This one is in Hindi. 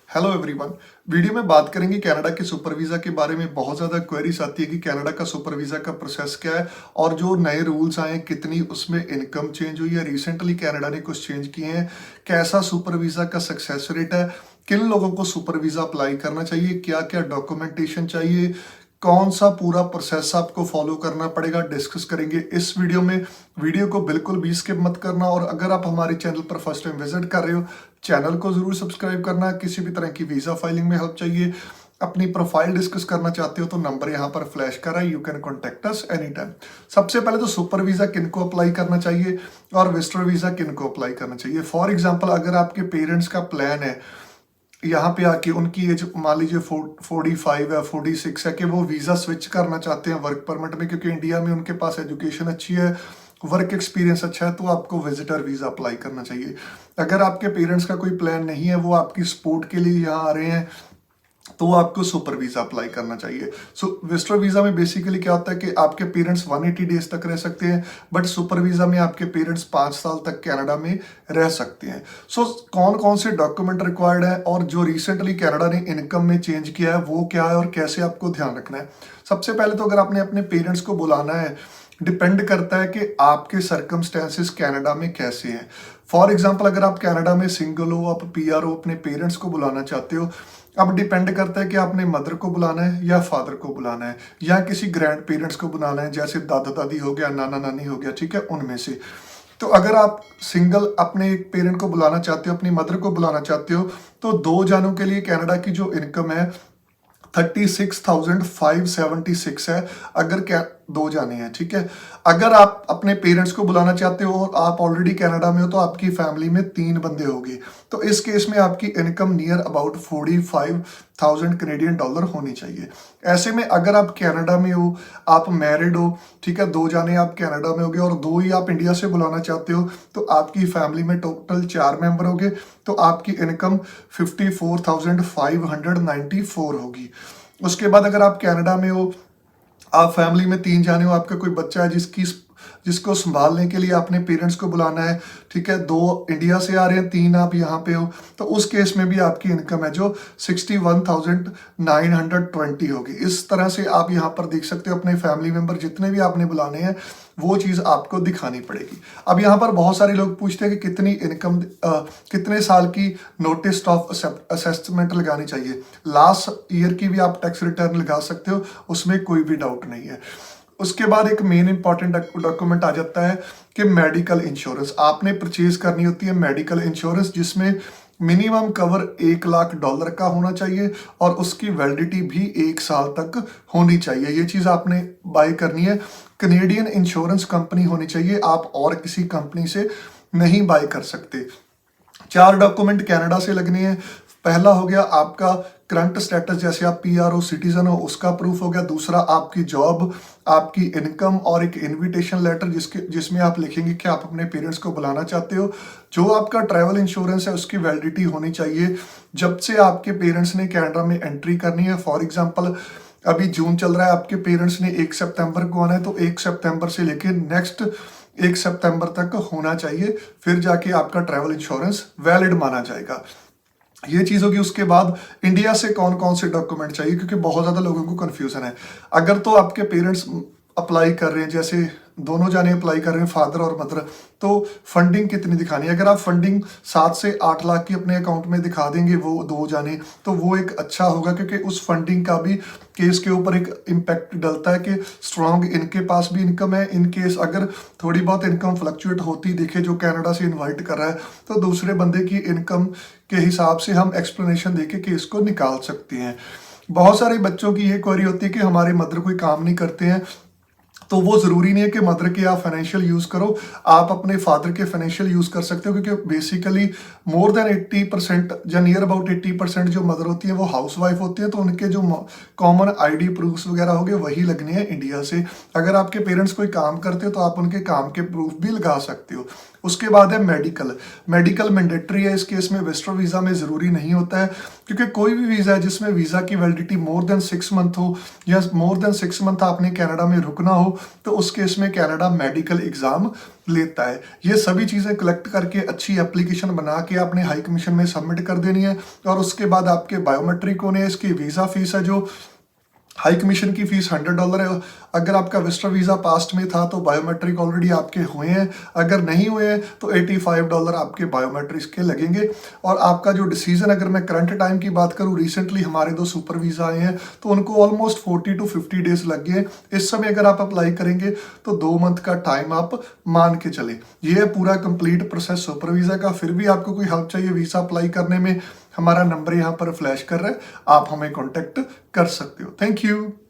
Hello everyone. वीडियो में बात करेंगे कनाडा के सुपर वीज़ा के बारे में। बहुत ज़्यादा क्वेरीज आती है कि कनाडा का सुपर वीज़ा का प्रोसेस क्या है और जो नए रूल्स आए हैं कितनी उसमें इनकम चेंज हुई है। रिसेंटली कनाडा ने कुछ चेंज किए हैं। कैसा सुपर वीज़ा का सक्सेस रेट है, किन लोगों को सुपर वीज़ा अप्लाई करना चाहिए, क्या क्या डॉक्यूमेंटेशन चाहिए, कौन सा पूरा प्रोसेस आपको फॉलो करना पड़ेगा, डिस्कस करेंगे इस वीडियो में। वीडियो को बिल्कुल भी स्किप मत करना और अगर आप हमारे चैनल पर फर्स्ट टाइम विजिट कर रहे हो, चैनल को जरूर सब्सक्राइब करना। किसी भी तरह की वीजा फाइलिंग में हेल्प चाहिए, अपनी प्रोफाइल डिस्कस करना चाहते हो तो नंबर यहाँ पर फ्लैश कर रहा है, you can contact us any time. सबसे पहले तो सुपर वीजा किन को अप्लाई करना चाहिए और विजिटर वीजा किन को अप्लाई करना चाहिए। फॉर एग्जाम्पल, अगर आपके पेरेंट्स का प्लान है यहाँ पे आके, उनकी एज मान लीजिए 45 है, 46 है, कि वो वीजा स्विच करना चाहते हैं वर्क परमिट में, क्योंकि इंडिया में उनके पास एजुकेशन अच्छी है, वर्क एक्सपीरियंस अच्छा है, तो आपको विजिटर वीजा अप्लाई करना चाहिए। अगर आपके पेरेंट्स का कोई प्लान नहीं है, वो आपकी सपोर्ट के लिए यहाँ आ रहे हैं, तो आपको सुपर वीजा अप्लाई करना चाहिए। विजिटर वीजा में बेसिकली क्या होता है कि आपके पेरेंट्स 180 डेज तक रह सकते हैं, बट सुपर वीजा में आपके पेरेंट्स 5 साल तक कनाडा में रह सकते हैं। कौन कौन से डॉक्यूमेंट रिक्वायर्ड है और जो रिसेंटली कनाडा ने इनकम में चेंज किया है वो क्या है और कैसे आपको ध्यान रखना है। सबसे पहले तो अगर आपने अपने पेरेंट्स को बुलाना है, डिपेंड करता है कि आपके सर्कमस्टेंसेस कनाडा में कैसे हैं। फॉर एग्जांपल, अगर आप कनाडा में सिंगल हो, आप पीआर हो, अपने पेरेंट्स को बुलाना चाहते हो, अब डिपेंड करता है कि आपने मदर को बुलाना है या फादर को बुलाना है या किसी ग्रैंड पेरेंट्स को बुलाना है, जैसे दादा दादी हो गया, नाना नानी हो गया, ठीक है, उनमें से। तो अगर आप सिंगल अपने एक पेरेंट को बुलाना चाहते हो, अपनी मदर को बुलाना चाहते हो, तो 2 जानों के लिए कनाडा की जो इनकम है 36,576 है, अगर क्या 2 जाने हैं, ठीक है। अगर आप अपने पेरेंट्स को बुलाना चाहते हो और आप ऑलरेडी कनाडा में हो, तो आपकी फैमिली में 3 बंदे होंगे, तो इस केस में आपकी income near about 45,000 Canadian dollar होनी चाहिए। ऐसे में अगर आप कनाडा में हो, आप मैरिड हो, ठीक है, 2 जाने आप कनाडा में होगे और 2 ही आप इंडिया से बुलाना चाहते हो, तो आपकी फैमिली में टोटल 4 मेंबर होंगे, तो आपकी इनकम 54,594 होगी। उसके बाद अगर आप कनाडा में हो, आप फैमिली में 3 जाने हो, आपका कोई बच्चा है जिसको संभालने के लिए आपने पेरेंट्स को बुलाना है, ठीक है, 2 इंडिया से आ रहे हैं, 3 आप यहाँ पे हो, तो उस केस में भी आपकी इनकम है जो 61,920 होगी। इस तरह से आप यहाँ पर देख सकते हो अपने फैमिली मेंबर जितने भी आपने बुलाने हैं वो चीज़ आपको दिखानी पड़ेगी। अब यहाँ पर बहुत सारे लोग पूछते हैं कि कितनी इनकम, कितने साल की नोटिस ऑफ असेसमेंट लगानी चाहिए। लास्ट ईयर की भी आप टैक्स रिटर्न लगा सकते हो, उसमें कोई भी डाउट नहीं है। उसके बाद एक मेन इंपॉर्टेंट डॉक्यूमेंट आ जाता है कि मेडिकल इंश्योरेंस आपने परचेज करनी होती है। मेडिकल इंश्योरेंस जिसमें मिनिमम कवर $1,00,000 का होना चाहिए और उसकी वैलिडिटी भी 1 साल तक होनी चाहिए। ये चीज़ आपने बाय करनी है, कनेडियन इंश्योरेंस कंपनी होनी चाहिए, आप और किसी कंपनी से नहीं बाय कर सकते। 4 डॉक्यूमेंट कनाडा से लगने हैं। पहला हो गया आपका करंट स्टेटस, जैसे आप पीआर हो, सिटीजन हो, उसका प्रूफ हो गया। दूसरा आपकी जॉब, आपकी इनकम और एक इनविटेशन लेटर जिसमें आप लिखेंगे कि आप अपने पेरेंट्स को बुलाना चाहते हो। जो आपका ट्रैवल इंश्योरेंस है उसकी वैलिडिटी होनी चाहिए जब से आपके पेरेंट्स ने कनाडा में एंट्री करनी है। फॉर एग्जाम्पल, अभी जून चल रहा है, आपके पेरेंट्स ने 1 सितंबर को आना है, तो 1 सितंबर से लेकर नेक्स्ट 1 सितंबर तक होना चाहिए, फिर जाके आपका ट्रैवल इंश्योरेंस वैलिड माना जाएगा। ये चीज़ होगी। उसके बाद इंडिया से कौन कौन से डॉक्यूमेंट चाहिए, क्योंकि बहुत ज़्यादा लोगों को कन्फ्यूजन है। अगर तो आपके पेरेंट्स अप्लाई कर रहे हैं, जैसे दोनों जाने अप्लाई कर रहे हैं, फादर और मदर, तो फंडिंग कितनी दिखानी है। अगर आप फंडिंग 7 से 8 लाख की अपने अकाउंट में दिखा देंगे वो 2 जाने, तो वो एक अच्छा होगा, क्योंकि उस फंडिंग का भी केस के ऊपर एक इम्पैक्ट डलता है कि स्ट्रॉन्ग इनके पास भी इनकम है। इन केस अगर थोड़ी बहुत इनकम फ्लक्चुएट होती दिखे जो कनाडा से इन्वाइट कर रहा है, तो दूसरे बंदे की इनकम के हिसाब से हम एक्सप्लेनेशन देके केस को निकाल सकते हैं। बहुत सारे बच्चों की ये क्वेरी होती है कि हमारे मदर कोई काम नहीं करते हैं, तो वो ज़रूरी नहीं है कि मदर के आप फाइनेंशियल यूज़ करो, आप अपने फादर के फाइनेंशियल यूज़ कर सकते हो, क्योंकि बेसिकली मोर देन 80% या नियर अबाउट 80% जो मदर होती है वो हाउस वाइफ होती है, तो उनके जो कॉमन आईडी प्रूफ्स वगैरह हो गए वही लगने हैं इंडिया से। अगर आपके पेरेंट्स कोई काम करते हो तो आप उनके काम के प्रूफ भी लगा सकते हो। उसके बाद है मेडिकल। मेडिकल मैंडेटरी है, इस केस में विजिटर वीज़ा में ज़रूरी नहीं होता है, क्योंकि कोई भी वीज़ा है जिसमें वीज़ा की वैलिडिटी मोर देन 6 मंथ हो या मोर देन 6 मंथ आपने कनाडा में रुकना हो, तो उस केस में कनाडा मेडिकल एग्ज़ाम लेता है। ये सभी चीज़ें कलेक्ट करके अच्छी एप्लीकेशन बना के आपने हाई कमीशन में सबमिट कर देनी है, और उसके बाद आपके बायोमेट्रिक होने हैं। इसकी वीज़ा फीस है जो हाई कमीशन की फीस $100 है। अगर आपका विजिटर वीज़ा पास्ट में था तो बायोमेट्रिक ऑलरेडी आपके हुए हैं, अगर नहीं हुए हैं तो $85 आपके बायोमेट्रिक्स के लगेंगे। और आपका जो डिसीजन, अगर मैं करंट टाइम की बात करूं, रिसेंटली हमारे 2 सुपर वीज़ा आए हैं तो उनको ऑलमोस्ट 40 to 50 डेज लग गए। इस समय अगर आप अप्लाई करेंगे तो 2 मंथ का टाइम आप मान के चले। ये है पूरा कंप्लीट प्रोसेस सुपर वीज़ा का। फिर भी आपको कोई हेल्प चाहिए वीज़ा अप्लाई करने में, हमारा नंबर यहाँ पर फ्लैश कर रहा है, आप हमें कॉन्टेक्ट कर सकते हो। Thank you.